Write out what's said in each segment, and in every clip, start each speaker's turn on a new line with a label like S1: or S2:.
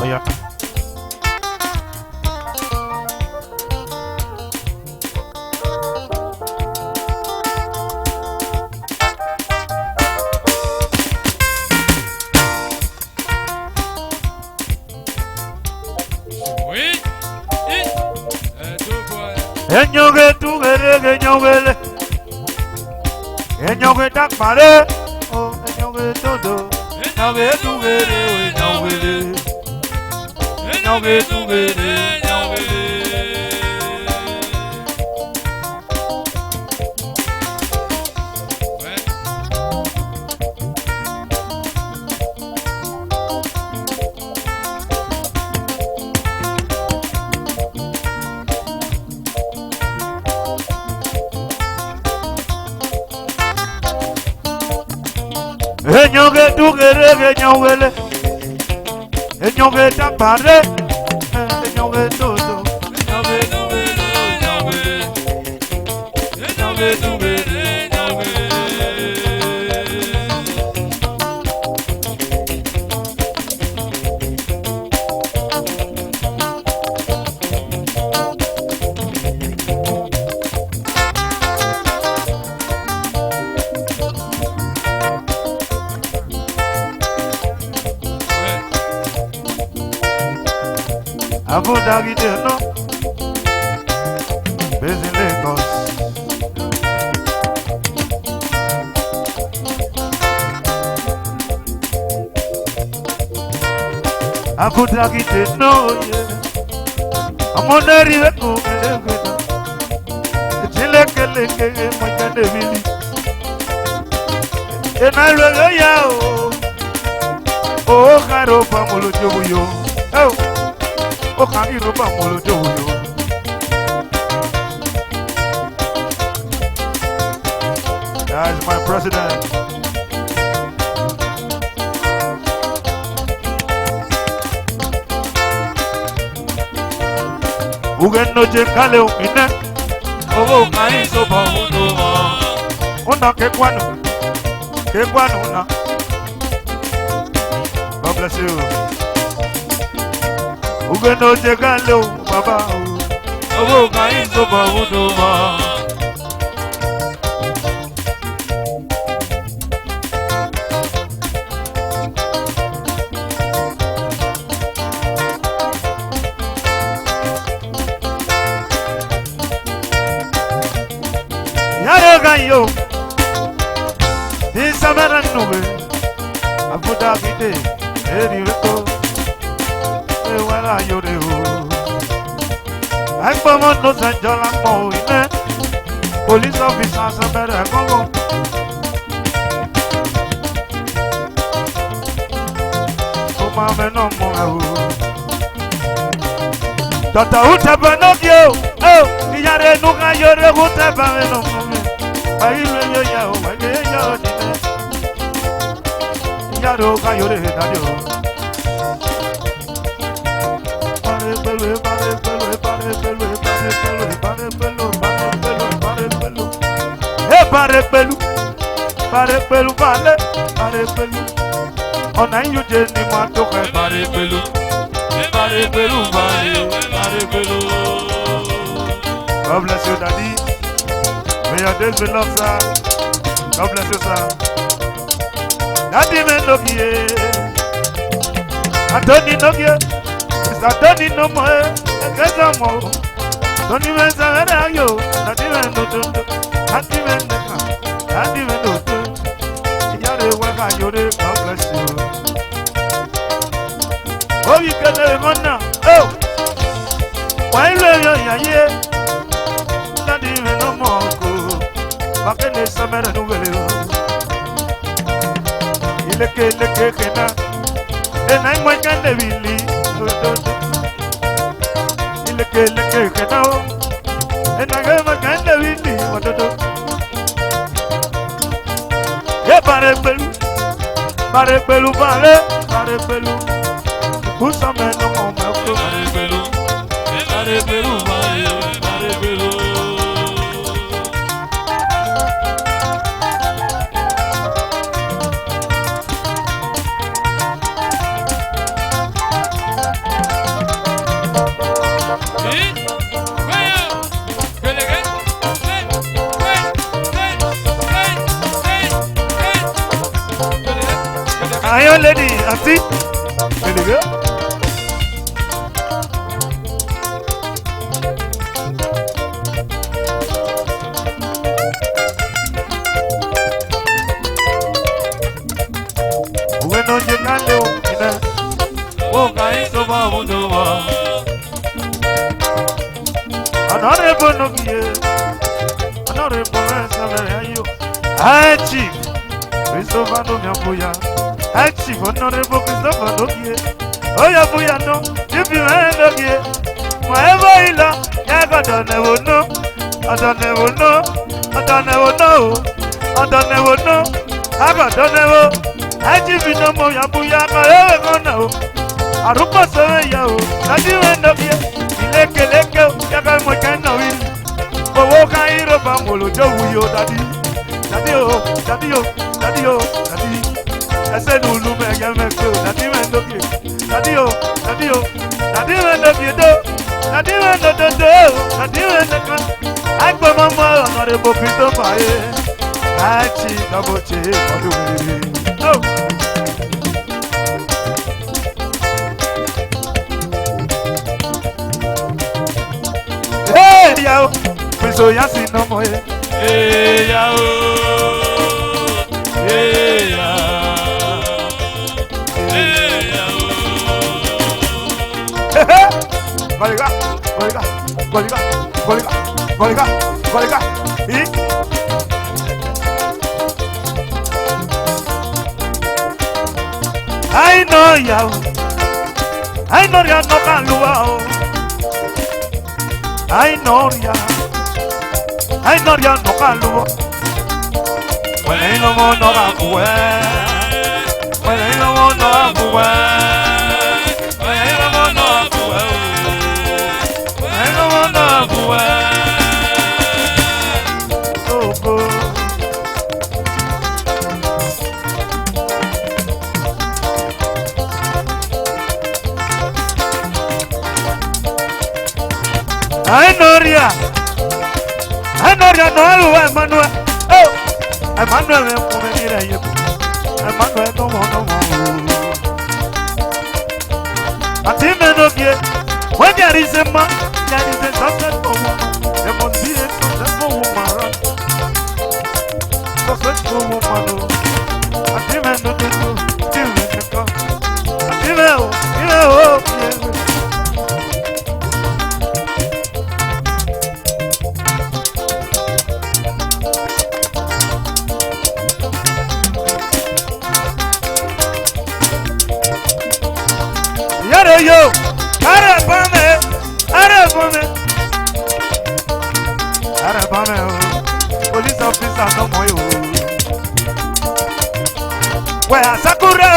S1: Oya. Enyoge tugere genyogele. Enyoge takmare. Oh, enyoge todo. Enyoge tugere enyogele. Enyoge tugere enyogele. Enyoge tugere genyogele. Enyoge takmare. Enyoge todo. Enyoge tugere enyogele. Enyoge tugere enyogele. Abudagide no, based in Lagos. Abudagide no, yeah. I'm on the river to Kelekele, my Canavili. And I will go, oh, Caro Pamolo Joyo. Oh. Oh, can you remember Molojo? That is my president. Ugen no jekale umine. Oh, can you so bad? Una kekwanu na. God bless you. Uge no jekale o baba o. Owo kan yin so ba wudo ma. Yare kan yo. This samara nuwe. Abuda bide eri reto. Wala yore o. Agbomo no sanjola mo ine. Police officer sabere kongo. O ma me no mo o. Tata utaba no gyo. Oh, iyare nu ka yore utaba me no mo. Ayi le yo ya o, ayi yo dine. Iyaro ka yore dadio. Parepelu, parepelu. Ọ̀nà ìyóje ni máa tó kẹ́ parepelu. Parepelu, parepelu. God bless you, Daddy. May your days be long, sir. God bless you, sir. Daddy, me no gie. Anthony no gie. Mr. Tony no more. Egeza mo. Tony me zavere ayo. Daddy me no do. Daddy me neka. Daddy me no do. Iyare waka yore. God bless you. Oh, you can live on now. Oh, why are you here? Daddy me no more go. Back in the summer no will. Ileke kena. And I'm my kind of really. Ileke kena. And I have my kind of really. What to do? Yeah, parepelu, parepelu. Who's a man no more? Parepelu. Iron lady, auntie. There you go. Bueno, llegale una. Boca hizo babuno. Honorable no kie. Honorable Saverio. Hi chief. Christopher no Miambuya. Hi chief. Honorable Christopher no kie. Oya buya no. If you ain't no kie. Whatever you love, I don't never know. I don't never know. I don't never know. I don't never know. I don't never. I chief no more Yambuya. I don't know. Arupa Saverio. I didn't know here. Leke, yaga mo kana wili. Bowo kan iro ba molo jowu yo daddy. Daddy. Ese nulu me ga me so daddy me no ke. Daddy me no ke do. Daddy me no do. Daddy me no kan. Agbo mama honorable Pito Pae. Achi daboche odu wili. Oh. Hey yao, piso yasi no mo ye. Hey yao, hey yao, hey yao. Goliga. I know yao, I know ya no can luau. I know ya no kaluo. Well, I no more no akue. Well, I no more no akue. Well, I no more no akue. Well, I no more no akue. So good. I know no Emmanuel. Oh, Emmanuel, Emmanuel, no more. But him no get. When there is a man, there is a successful woman. There must be a successful woman. Successful woman. But him no get. Him no get. Yo, Arabame, police officer no more. Where Sakura,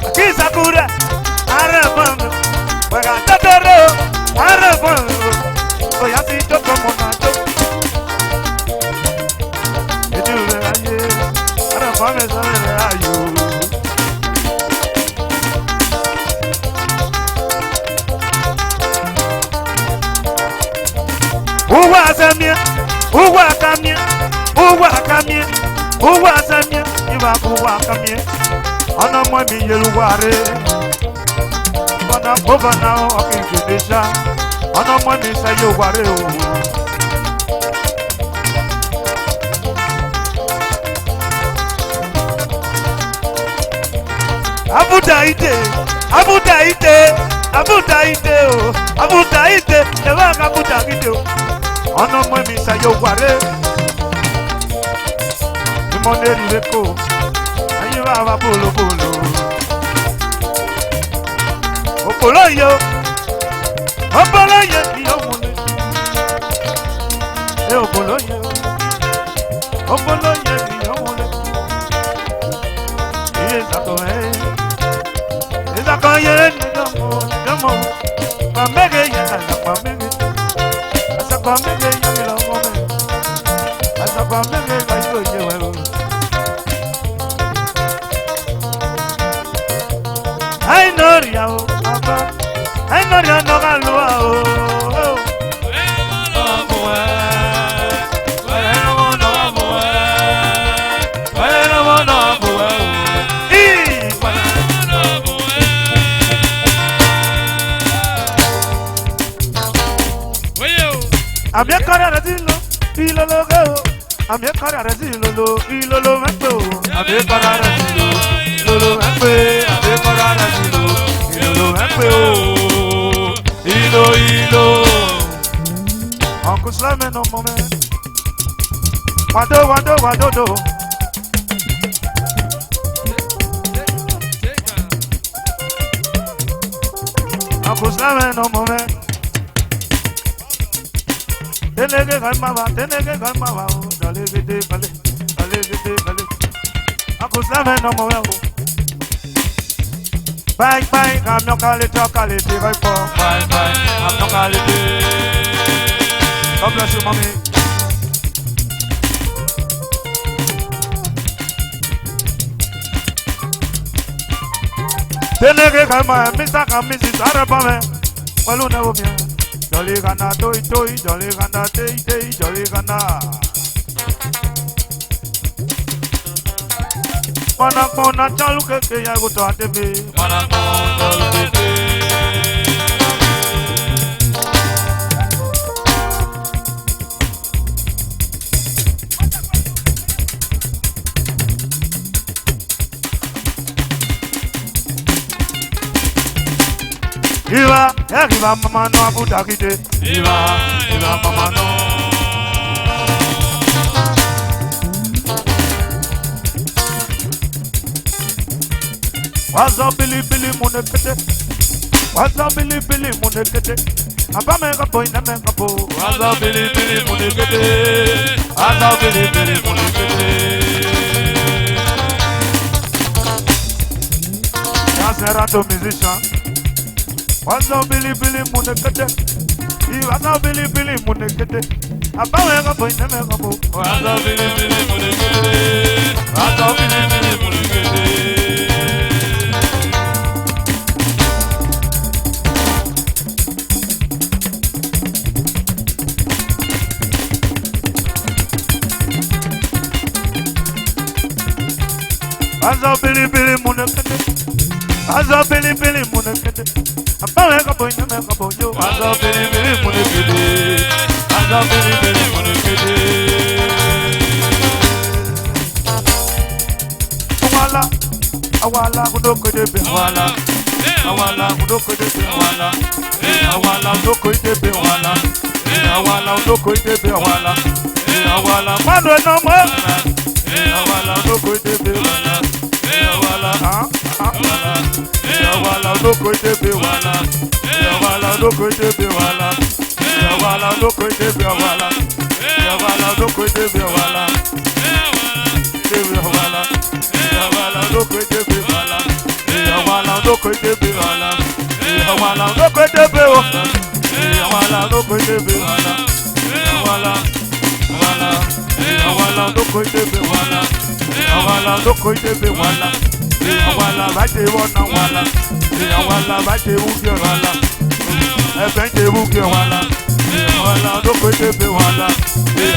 S1: Aki Sakura, Arabame, where Tataro, Arabame, Oyas to come on. Arabame, are you? Uwa samia, iwa kuwa kamie. Ana mwami yeluware. Bana governor of Indonesia. Ana mwami sayeware o. Abuta ite, ewa kabuta gide o. Ana mwami sayeware. Money Rico, and you have a polo. Opoloyo, I know you, I know you no galua. Ilolo go. I'm a cararasi lolo. Ilolo meko. I'm a cararasi lolo. Ilolo meko. I'm a cararasi lolo. Ilolo meko. Ilo. Uncle Slam no moment. Wado do. Uncle Slam no moment. Tenege galmava, dalegede kale. Uncle Slam no moment. Bye, I'm not calling to right for. Bye, I'm not calling. God bless you, mommy. Tenege galma, Mr. and Mrs. Arabame. Waluna womia. Jolly gana, toy, jolly gana, tay, jolly gana. Mana chaluke ke ya guto atebe. Mana chaluke ke. Iva mama no abutakite. Iva mama no. Waza bili munekete. Waza bili munekete. Abame kapo ina me kapo. Waza bili munekete. Waza bili munekete. Yanserato musician. Waza bili munekete. Waza bili munekete. Abame kapo ina me kapo. Waza bili munekete. Waza bili munekete. Aza bili munekete. Aza bili munekete. Apale kapo ina me kapo yo. Aza bili munekete. Aza bili munekete. Awala kudoko debe wala. Awala kudoko debe wala. Awala kudoko debe wala. Awala kudoko debe wala. Awala mano no mo. Awala kudoko debe wala. Awala loko debe wala. Awala loko debe wala. Awala loko debe wala. Awala loko debe wala. Debe wala. Awala loko debe wala. Awala loko debe wala. Awala loko debe wala. Awala loko debe wala. Awala loko debe wala. Awala loko debe wala. Awala bate wona wala. Awala bate uki wala. Ebente uki wala. Awala loko debe wala.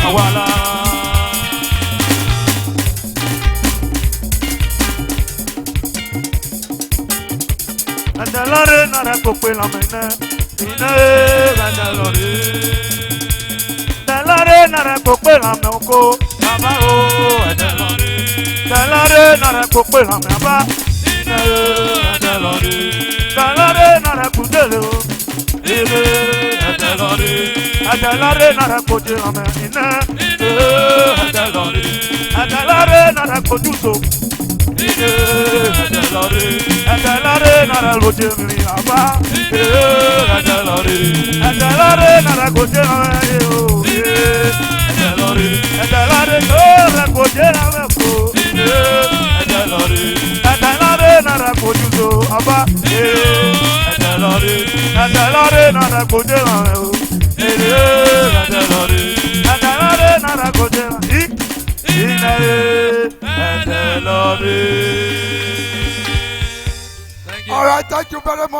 S1: Awala. Andalore na rapope la mena. Ine andalore. Andalore na rapope la menko. Baba o andalore. Andalore na rapope la menba. Ine andalore. Andalore na rapudele o. Ine andalore. Andalore na rapoje la mena. Ine andalore. Andalore na rapoduso. Andalore nara loje mi aba. Andalore nara goje na yo. Andalore nara goje na ko. Andalore nara gojuzo aba. Andalore nara goje na yo. Andalore nara goje na. All right, thank you very much.